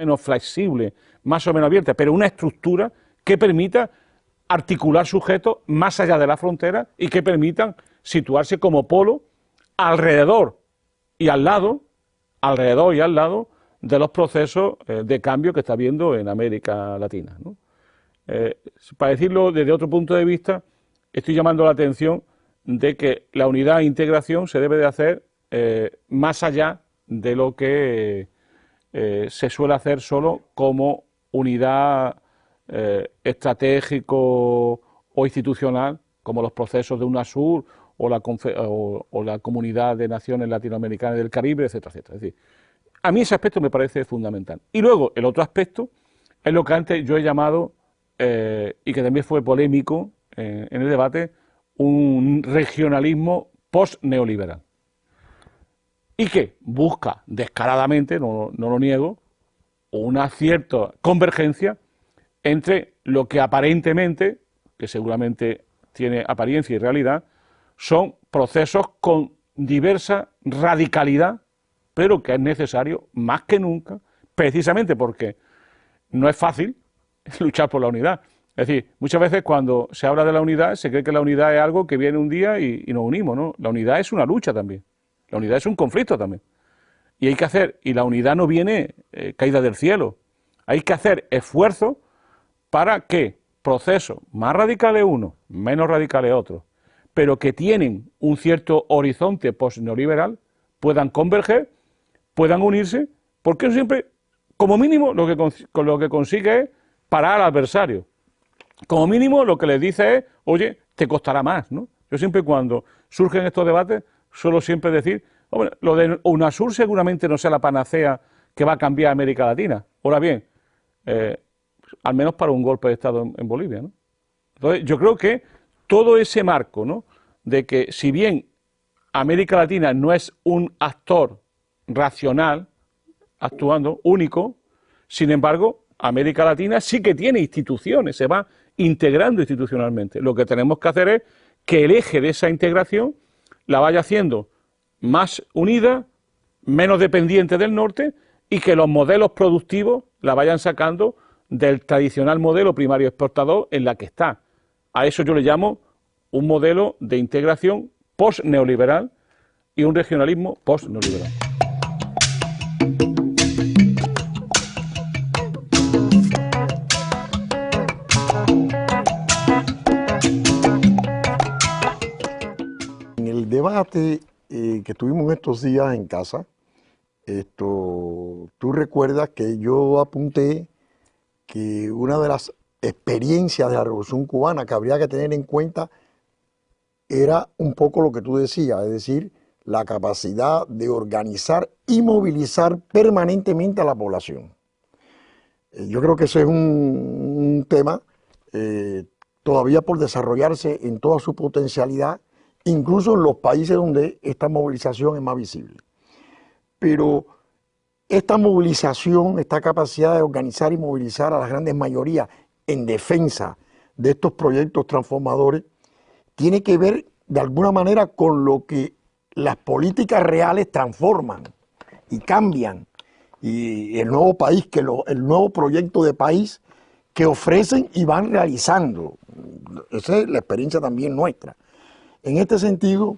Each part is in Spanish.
menos flexible, más o menos abierta, pero una estructura que permita articular sujetos más allá de la frontera y que permitan situarse como polo alrededor y al lado de los procesos de cambio que está habiendo en América Latina, ¿no? Para decirlo desde otro punto de vista, estoy llamando la atención de que la unidad e integración se debe de hacer más allá de lo que se suele hacer solo como unidad estratégico o institucional, como los procesos de UNASUR o la Comunidad de Naciones Latinoamericanas del Caribe, etcétera, etcétera. Es decir, a mí ese aspecto me parece fundamental. Y luego, el otro aspecto es lo que antes yo he llamado, y que también fue polémico en el debate, un regionalismo post-neoliberal. Y que busca descaradamente, no lo niego, una cierta convergencia entre lo que aparentemente, que seguramente tiene apariencia y realidad, son procesos con diversa radicalidad, pero que es necesario más que nunca, precisamente porque no es fácil luchar por la unidad. Es decir, muchas veces cuando se habla de la unidad, se cree que la unidad es algo que viene un día y nos unimos, ¿no? La unidad es una lucha también, la unidad es un conflicto también. Y hay que hacer, y la unidad no viene caída del cielo, hay que hacer esfuerzos para que procesos más radicales unos, menos radicales otros, pero que tienen un cierto horizonte post-neoliberal, puedan converger, puedan unirse, porque eso siempre, como mínimo, lo que consigue es parar al adversario. Como mínimo, lo que les dice es, oye, te costará más, ¿no? Yo siempre, cuando surgen estos debates, suelo siempre decir, hombre, lo de UNASUR seguramente no sea la panacea que va a cambiar América Latina. Ahora bien, al menos para un golpe de Estado en Bolivia, ¿no? Entonces, yo creo que todo ese marco, ¿no?, de que si bien América Latina no es un actor racional, actuando, único, sin embargo, América Latina sí que tiene instituciones, se va integrando institucionalmente. Lo que tenemos que hacer es que el eje de esa integración la vaya haciendo más unida, menos dependiente del norte, y que los modelos productivos la vayan sacando del tradicional modelo primario exportador en la que está. A eso yo le llamo un modelo de integración post-neoliberal y un regionalismo post-neoliberal. En el debate que tuvimos estos días en casa, tú recuerdas que yo apunté que una de las experiencias de la Revolución Cubana que habría que tener en cuenta era un poco lo que tú decías, es decir, la capacidad de organizar y movilizar permanentemente a la población. Yo creo que ese es un tema todavía por desarrollarse en toda su potencialidad, incluso en los países donde esta movilización es más visible. Pero esta movilización, esta capacidad de organizar y movilizar a las grandes mayorías en defensa de estos proyectos transformadores, tiene que ver de alguna manera con lo que las políticas reales transforman y cambian, y el nuevo país, el nuevo proyecto de país que ofrecen y van realizando. Esa es la experiencia también nuestra. En este sentido,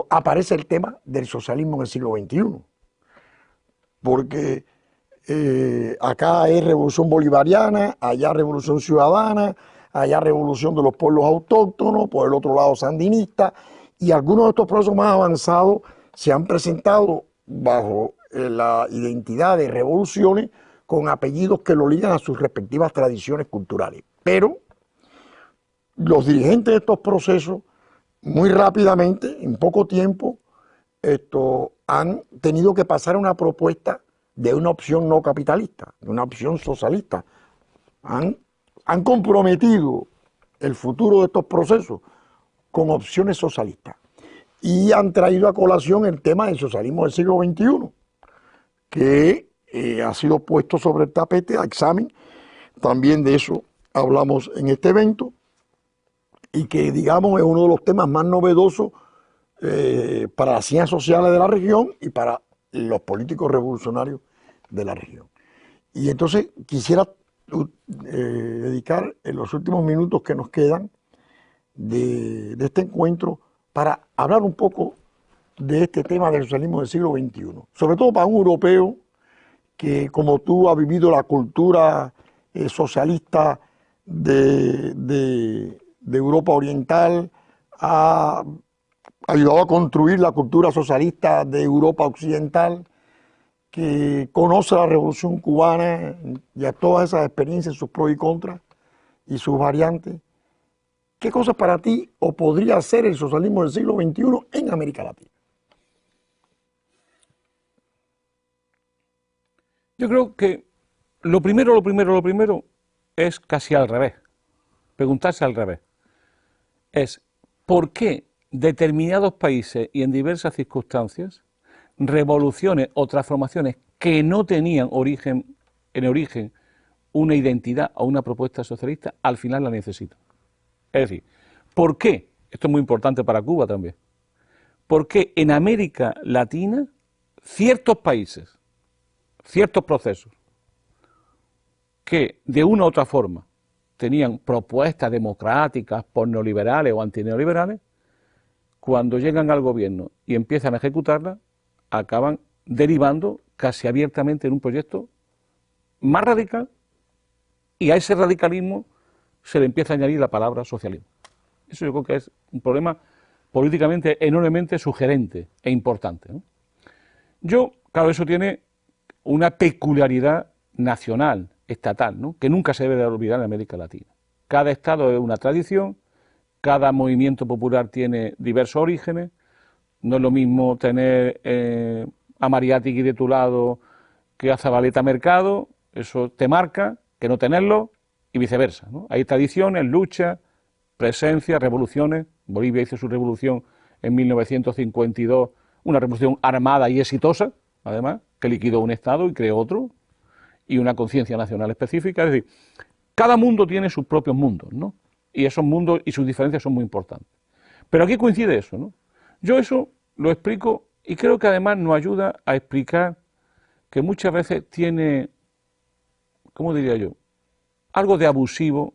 aparece el tema del socialismo en el siglo XXI, porque acá hay revolución bolivariana, allá revolución ciudadana, allá revolución de los pueblos autóctonos, por el otro lado sandinista, y algunos de estos procesos más avanzados se han presentado bajo la identidad de revoluciones con apellidos que lo ligan a sus respectivas tradiciones culturales. Pero los dirigentes de estos procesos, muy rápidamente, en poco tiempo, han tenido que pasar a una propuesta de una opción no capitalista, de una opción socialista. Han comprometido el futuro de estos procesos con opciones socialistas y han traído a colación el tema del socialismo del siglo XXI, que ha sido puesto sobre el tapete a examen. También de eso hablamos en este evento y que, digamos, es uno de los temas más novedosos para las ciencias sociales de la región y para los políticos revolucionarios de la región. Y entonces quisiera dedicar en los últimos minutos que nos quedan de este encuentro para hablar un poco de este tema del socialismo del siglo XXI, sobre todo para un europeo que, como tú, ha vivido la cultura socialista de Europa Oriental, ha ayudado a construir la cultura socialista de Europa Occidental, que conoce la Revolución Cubana y a todas esas experiencias, sus pros y contras y sus variantes. ¿Qué cosas para ti o podría ser el socialismo del siglo XXI en América Latina? Yo creo que lo primero es casi al revés, preguntarse al revés. Es ¿por qué determinados países y en diversas circunstancias revoluciones o transformaciones que no tenían en origen una identidad o una propuesta socialista, al final la necesitan? Es decir, ¿por qué? Esto es muy importante para Cuba también. ¿Por qué en América Latina ciertos países, ciertos procesos que de una u otra forma tenían propuestas democráticas, neoliberales o antineoliberales, cuando llegan al gobierno y empiezan a ejecutarlas, acaban derivando casi abiertamente en un proyecto más radical, y a ese radicalismo se le empieza a añadir la palabra socialismo? Eso yo creo que es un problema políticamente enormemente sugerente e importante, ¿no? Claro, eso tiene una peculiaridad nacional, estatal, ¿no?, que nunca se debe de olvidar en América Latina. Cada estado es una tradición, cada movimiento popular tiene diversos orígenes. No es lo mismo tener a Mariátegui de tu lado que a Zabaleta Mercado, eso te marca, que no tenerlo, y viceversa, ¿no? Hay tradiciones, luchas, presencias, revoluciones. Bolivia hizo su revolución en 1952, una revolución armada y exitosa, además, que liquidó un Estado y creó otro, y una conciencia nacional específica. Es decir, cada mundo tiene sus propios mundos, ¿no? Y esos mundos y sus diferencias son muy importantes. Pero aquí coincide eso, ¿no? Yo eso lo explico y creo que además nos ayuda a explicar que muchas veces tiene, ¿cómo diría yo?, algo de abusivo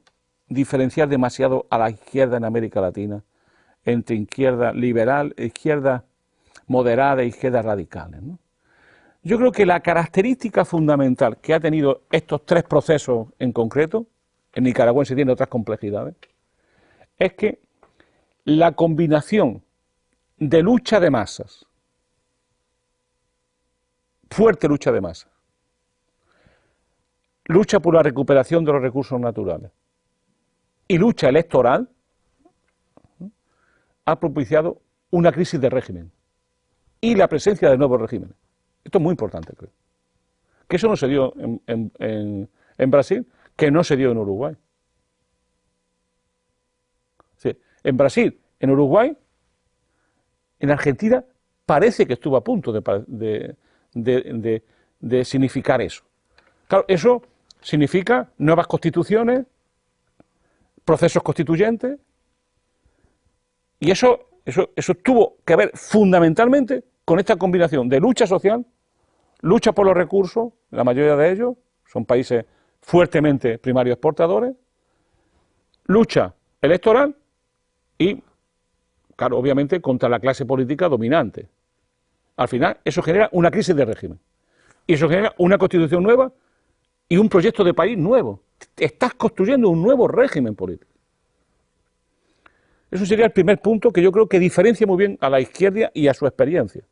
diferenciar demasiado a la izquierda en América Latina entre izquierda liberal, izquierda moderada e izquierdas radicales, ¿no? Yo creo que la característica fundamental que ha tenido estos tres procesos en concreto, en nicaragüense tiene otras complejidades, es que la combinación de lucha de masas, fuerte lucha de masas, lucha por la recuperación de los recursos naturales y lucha electoral, ha propiciado una crisis de régimen y la presencia de nuevos regímenes. Esto es muy importante, creo. Que eso no se dio en Brasil, que no se dio en Uruguay. Sí, en Brasil, en Uruguay, en Argentina, parece que estuvo a punto de significar eso. Claro, eso significa nuevas constituciones, procesos constituyentes, y eso tuvo que ver fundamentalmente con esta combinación de lucha social, lucha por los recursos, la mayoría de ellos son países fuertemente primarios exportadores, lucha electoral y, claro, obviamente contra la clase política dominante. Al final, eso genera una crisis de régimen. Y eso genera una constitución nueva y un proyecto de país nuevo. Estás construyendo un nuevo régimen político. Eso sería el primer punto que yo creo que diferencia muy bien a la izquierda y a su experiencia.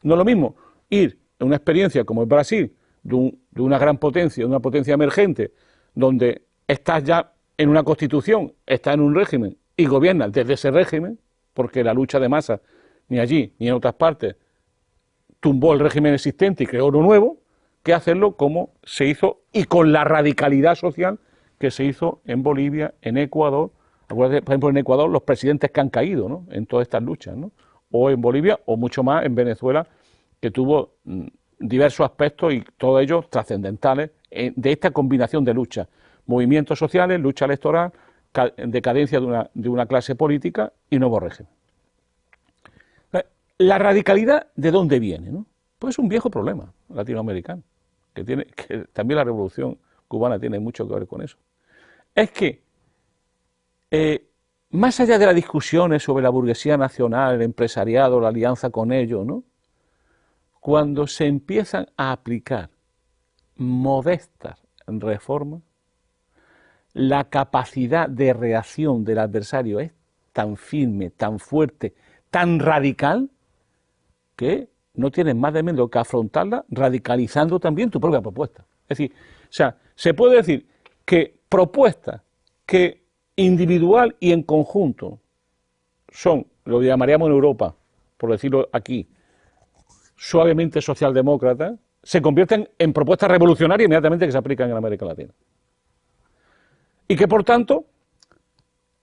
No es lo mismo ir en una experiencia como es Brasil, de una gran potencia, de una potencia emergente, donde estás ya en una constitución, estás en un régimen y gobiernas desde ese régimen, porque la lucha de masas ni allí ni en otras partes tumbó el régimen existente y creó uno nuevo, que hacerlo como se hizo y con la radicalidad social que se hizo en Bolivia, en Ecuador. Acuérdate, por ejemplo, en Ecuador, los presidentes que han caído, ¿no?, en todas estas luchas, ¿no?, o en Bolivia, o mucho más en Venezuela, que tuvo diversos aspectos y todos ellos trascendentales de esta combinación de luchas, movimientos sociales, lucha electoral, decadencia de una clase política y nuevo régimen. La radicalidad, ¿de dónde viene?, ¿no? Pues es un viejo problema latinoamericano. que también la Revolución Cubana tiene mucho que ver con eso, es que más allá de las discusiones sobre la burguesía nacional, el empresariado, la alianza con ellos, ¿no?, cuando se empiezan a aplicar modestas reformas, la capacidad de reacción del adversario es tan firme, tan fuerte, tan radical, que no tienes más de menos que afrontarla radicalizando también tu propia propuesta. Es decir, o sea, se puede decir que propuestas que individual y en conjunto son, lo llamaríamos en Europa, por decirlo aquí, suavemente socialdemócratas, se convierten en propuestas revolucionarias inmediatamente que se aplican en América Latina. Y que, por tanto,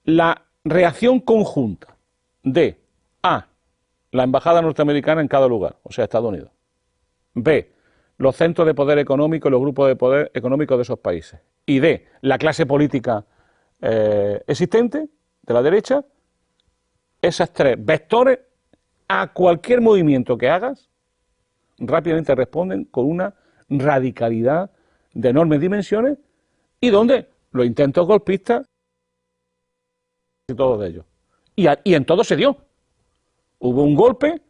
la reacción conjunta de A, la embajada norteamericana en cada lugar, o sea, Estados Unidos; B, los centros de poder económico y los grupos de poder económico de esos países; y D, la clase política existente de la derecha, esas tres vectores, a cualquier movimiento que hagas, rápidamente responden con una radicalidad de enormes dimensiones, y donde los intentos golpistas, y todos de ellos. Y en todo se dio. Hubo un golpe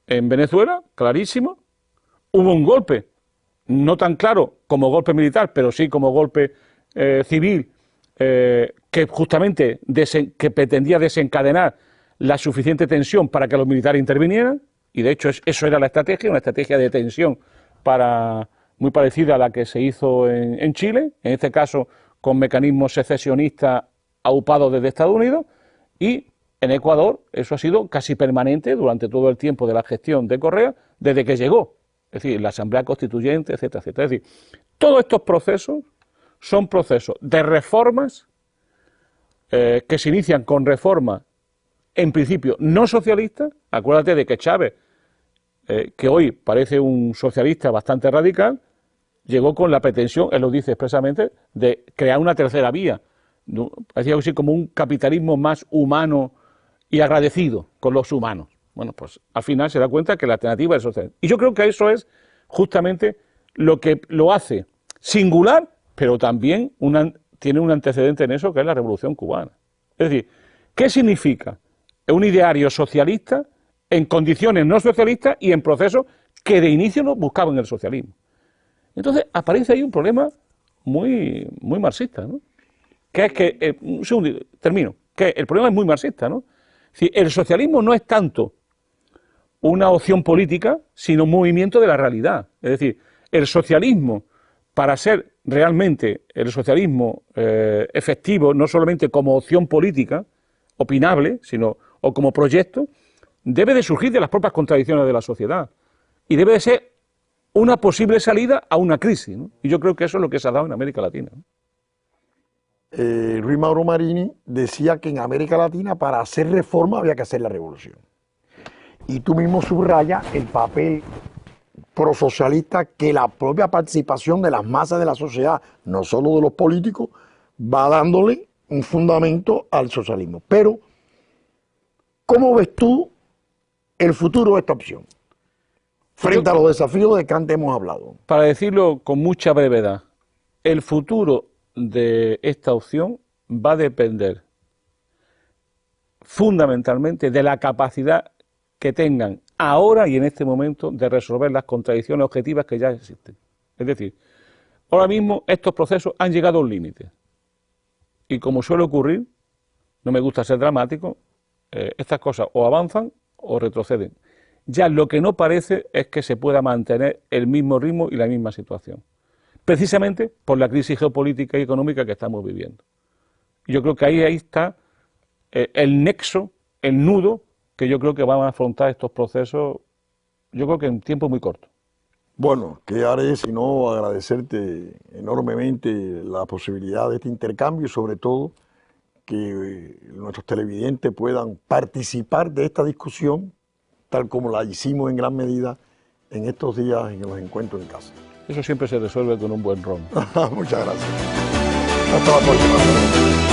en Venezuela, clarísimo. Hubo un golpe, no tan claro como golpe militar, pero sí como golpe civil, que justamente que pretendía desencadenar la suficiente tensión para que los militares intervinieran. Y de hecho eso era la estrategia, una estrategia de tensión muy parecida a la que se hizo en Chile, en este caso con mecanismos secesionistas aupados desde Estados Unidos, y en Ecuador eso ha sido casi permanente durante todo el tiempo de la gestión de Correa, desde que llegó, es decir, la Asamblea Constituyente, etcétera, etcétera. Es decir, todos estos procesos son procesos de reformas que se inician con reformas, en principio, no socialistas. Acuérdate de que Chávez, que hoy parece un socialista bastante radical, llegó con la pretensión, él lo dice expresamente, de crear una tercera vía. Parecía así como un capitalismo más humano y agradecido con los humanos. Bueno, pues al final se da cuenta que la alternativa es socialista. Y yo creo que eso es justamente lo que lo hace singular, pero también tiene un antecedente en eso, que es la Revolución Cubana. Es decir, ¿qué significa un ideario socialista en condiciones no socialistas y en procesos que de inicio no buscaban el socialismo? Entonces aparece ahí un problema muy marxista, ¿no? Que es que, un segundo, termino, que el problema es muy marxista, ¿no? Es decir, el socialismo no es tanto una opción política, sino un movimiento de la realidad. Es decir, el socialismo, para ser realmente el socialismo efectivo, no solamente como opción política, opinable, sino o como proyecto, debe de surgir de las propias contradicciones de la sociedad y debe de ser una posible salida a una crisis, ¿no? Y yo creo que eso es lo que se ha dado en América Latina, ¿no? Luis Mauro Marini decía que en América Latina para hacer reforma había que hacer la revolución. Y tú mismo subrayas el papel prosocialista que la propia participación de las masas de la sociedad, no solo de los políticos, va dándole un fundamento al socialismo. Pero, ¿cómo ves tú el futuro de esta opción frente a los desafíos de que antes hemos hablado? Para decirlo con mucha brevedad, el futuro de esta opción va a depender fundamentalmente de la capacidad que tengan ahora y en este momento de resolver las contradicciones objetivas que ya existen. Es decir, ahora mismo estos procesos han llegado a un límite y, como suele ocurrir, no me gusta ser dramático, estas cosas o avanzan o retroceden. Ya lo que no parece es que se pueda mantener el mismo ritmo y la misma situación, precisamente por la crisis geopolítica y económica que estamos viviendo. Yo creo que ahí está el nexo, el nudo, que yo creo que van a afrontar estos procesos, yo creo que en tiempo muy corto. Bueno, ¿qué haré sino agradecerte enormemente la posibilidad de este intercambio y sobre todo que nuestros televidentes puedan participar de esta discusión tal como la hicimos en gran medida en estos días en los encuentros en casa. Eso siempre se resuelve con un buen ron. Muchas gracias. Hasta la próxima.